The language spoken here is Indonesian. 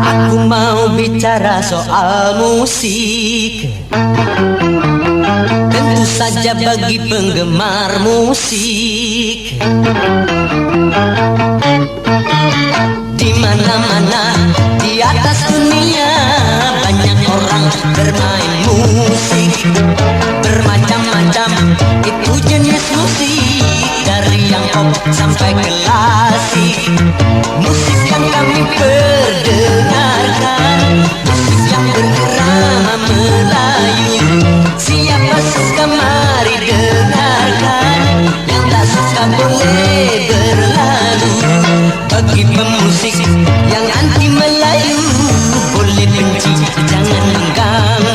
Aku mau bicara soal musik, tentu saja bagi penggemar musik. Di mana-mana di atas dunia banyak orang bermain musik, bermacam-macam itu jenis musik, dari yang pop sampai klasik. Musik yang kami perdengarkan, musik yang berirama Melayu. Siapa suka mari dengarkan, yang tak suka boleh berlalu. Bagi pemusik yang anti Melayu, boleh benci jangan mengganggu.